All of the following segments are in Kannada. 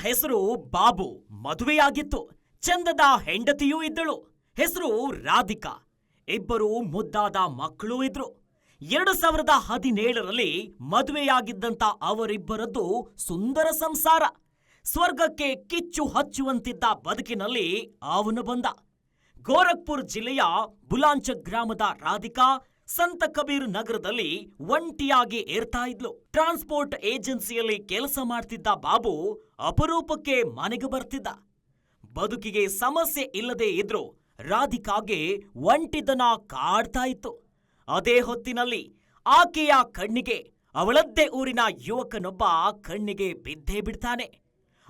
ಹೆಸರು ಬಾಬು. ಮದುವೆಯಾಗಿತ್ತು. ಚಂದದ ಹೆಂಡತಿಯೂ ಇದ್ದಳು. ಹೆಸರು ರಾಧಿಕಾ. ಇಬ್ಬರು ಮುದ್ದಾದ ಮಕ್ಕಳೂ ಇದ್ರು. 2017ರಲ್ಲಿ ಮದುವೆಯಾಗಿದ್ದಂತ ಅವರಿಬ್ಬರದ್ದು ಸುಂದರ ಸಂಸಾರ. ಸ್ವರ್ಗಕ್ಕೆ ಕಿಚ್ಚು ಹಚ್ಚುವಂತಿದ್ದ ಬದುಕಿನಲ್ಲಿ ಅವನು ಬಂದ. ಗೋರಖ್ಪುರ್ ಜಿಲ್ಲೆಯ ಬುಲಾಂಚ ಗ್ರಾಮದ ರಾಧಿಕಾ ಸಂತ ಕಬೀರ್ ನಗರದಲ್ಲಿ ಒಂಟಿಯಾಗಿ ಇರ್ತಾ ಇದ್ಲು. ಟ್ರಾನ್ಸ್ಪೋರ್ಟ್ ಏಜೆನ್ಸಿಯಲ್ಲಿ ಕೆಲಸ ಮಾಡ್ತಿದ್ದ ಬಾಬು ಅಪರೂಪಕ್ಕೆ ಮನೆಗೆ ಬರ್ತಿದ್ದ. ಬದುಕಿಗೆ ಸಮಸ್ಯೆ ಇಲ್ಲದೆ ಇದ್ರು ರಾಧಿಕಾಗೆ ಒಂಟಿತನ ಕಾಡ್ತಾ ಇತ್ತು. ಅದೇ ಹೊತ್ತಿನಲ್ಲಿ ಆಕೆಯ ಕಣ್ಣಿಗೆ ಅವಳದ್ದೇ ಊರಿನ ಯುವಕನೊಬ್ಬ ಕಣ್ಣಿಗೆ ಬಿದ್ದೇ ಬಿಡ್ತಾನೆ.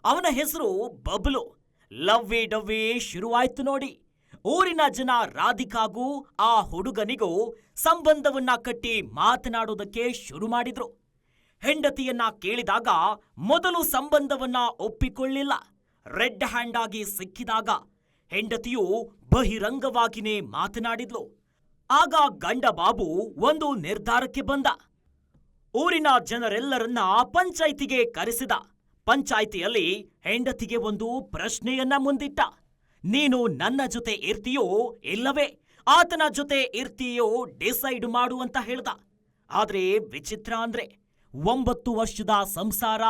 ಅವನ ಹೆಸರು ಬಬ್ಲು. ಲವ್ವಿ ಡವ್ವಿ ಶುರುವಾಯ್ತು ನೋಡಿ. ಊರಿನ ಜನ ರಾಧಿಕಾಗೂ ಆ ಹುಡುಗನಿಗೂ ಸಂಬಂಧವನ್ನ ಕಟ್ಟಿ ಮಾತನಾಡೋದಕ್ಕೆ ಶುರು ಮಾಡಿದ್ರು. ಹೆಂಡತಿಯನ್ನ ಕೇಳಿದಾಗ ಮೊದಲು ಸಂಬಂಧವನ್ನ ಒಪ್ಪಿಕೊಳ್ಳಿಲ್ಲ. ರೆಡ್ ಹ್ಯಾಂಡ್ ಆಗಿ ಸಿಕ್ಕಿದಾಗ ಹೆಂಡತಿಯು ಬಹಿರಂಗವಾಗಿನೇ ಮಾತನಾಡಿದ್ಲು. ಆಗ ಗಂಡ ಬಾಬು ಒಂದು ನಿರ್ಧಾರಕ್ಕೆ ಬಂದ. ಊರಿನ ಜನರೆಲ್ಲರನ್ನ ಪಂಚಾಯ್ತಿಗೆ ಕರೆಸಿದ. ಪಂಚಾಯ್ತಿಯಲ್ಲಿ ಹೆಂಡತಿಗೆ ಒಂದು ಪ್ರಶ್ನೆಯನ್ನ ಮುಂದಿಟ್ಟ. ನೀನು ನನ್ನ ಜೊತೆ ಇರ್ತೀಯೋ ಇಲ್ಲವೇ ಆತನ ಜೊತೆ ಇರ್ತೀಯೋ ಡಿಸೈಡ್ ಮಾಡು ಅಂತ ಹೇಳ್ದ. ಆದ್ರೆ ವಿಚಿತ್ರ ಅಂದ್ರೆ 9 ವರ್ಷದ ಸಂಸಾರ,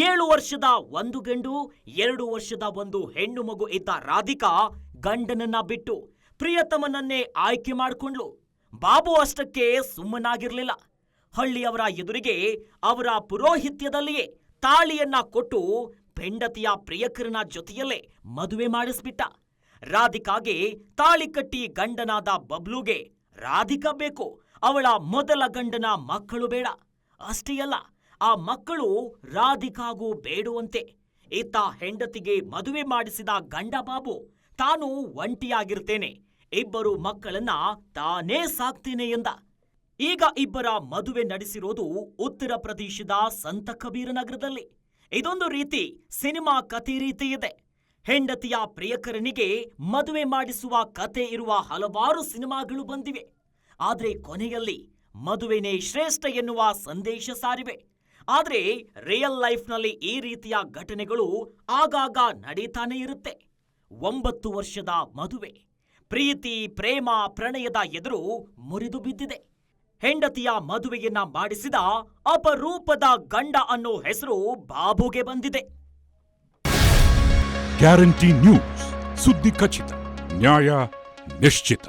7 ವರ್ಷದ ಒಂದು ಗಂಡು, 2 ವರ್ಷದ ಒಂದು ಹೆಣ್ಣು ಮಗು ಇದ್ದ ರಾಧಿಕಾ ಗಂಡನನ್ನ ಬಿಟ್ಟು ಪ್ರಿಯತಮನನ್ನೇ ಆಯ್ಕೆ ಮಾಡಿಕೊಂಡ್ಲು. ಬಾಬು ಅಷ್ಟಕ್ಕೆ ಸುಮ್ಮನಾಗಿರ್ಲಿಲ್ಲ. ಹಳ್ಳಿಯವರ ಎದುರಿಗೆ ಅವರ ಪುರೋಹಿತ್ಯದಲ್ಲಿಯೇ ತಾಳಿಯನ್ನ ಕೊಟ್ಟು ಹೆಂಡತಿಯ ಪ್ರಿಯಕರನ ಜೊತೆಯಲ್ಲೇ ಮದುವೆ ಮಾಡಿಸ್ಬಿಟ್ಟ. ರಾಧಿಕಾಗೆ ತಾಳಿ ಕಟ್ಟಿ ಗಂಡನಾದ ಬಬ್ಲುಗೆ ರಾಧಿಕಾ ಬೇಕು. ಅವಳ ಮೊದಲ ಗಂಡನ ಮಕ್ಕಳು ಬೇಡ. ಅಷ್ಟೇ ಅಲ್ಲ, ಆ ಮಕ್ಕಳು ರಾಧಿಕಾಗೂ ಬೇಡುವಂತೆ. ಇತ್ತ ಹೆಂಡತಿಗೆ ಮದುವೆ ಮಾಡಿಸಿದ ಗಂಡ ಬಾಬು ತಾನು ಒಂಟಿಯಾಗಿರ್ತೇನೆ, ಇಬ್ಬರು ಮಕ್ಕಳನ್ನ ತಾನೇ ಸಾಕ್ತೇನೆ ಎಂದ. ಈಗ ಇಬ್ಬರ ಮದುವೆ ನಡೆಸಿರೋದು ಉತ್ತರ ಪ್ರದೇಶದ ಸಂತ ಕಬೀರ್ ನಗರದಲ್ಲಿ. ಇದೊಂದು ರೀತಿ ಸಿನಿಮಾ ಕಥೆ ರೀತಿ ಇದೆ. ಹೆಂಡತಿಯ ಪ್ರಿಯಕರನಿಗೆ ಮದುವೆ ಮಾಡಿಸುವ ಕತೆ ಇರುವ ಹಲವಾರು ಸಿನಿಮಾಗಳು ಬಂದಿವೆ. ಆದ್ರೆ ಕೊನೆಯಲ್ಲಿ ಮದುವೆನೇ ಶ್ರೇಷ್ಠ ಎನ್ನುವ ಸಂದೇಶ ಸಾರಿವೆ. ಆದ್ರೆ ರಿಯಲ್ ಲೈಫ್ನಲ್ಲಿ ಈ ರೀತಿಯ ಘಟನೆಗಳು ಆಗಾಗ ನಡೀತಾನೆ ಇರುತ್ತೆ. 9 ವರ್ಷದ ಮದುವೆ ಪ್ರೀತಿ, ಪ್ರೇಮ, ಪ್ರಣಯದ ಎದುರು ಮುರಿದು ಬಿದ್ದಿದೆ. ಹೆಂಡತಿಯ ಮದುವೆಯನ್ನ ಮಾಡಿಸಿದ ಅಪರೂಪದ ಗಂಡ ಅನ್ನೋ ಹೆಸರು ಬಾಬುಗೆ ಬಂದಿದೆ. ಗ್ಯಾರಂಟಿ ನ್ಯೂಸ್, ಸುದ್ದಿ ಖಚಿತ, ನ್ಯಾಯ ನಿಶ್ಚಿತ.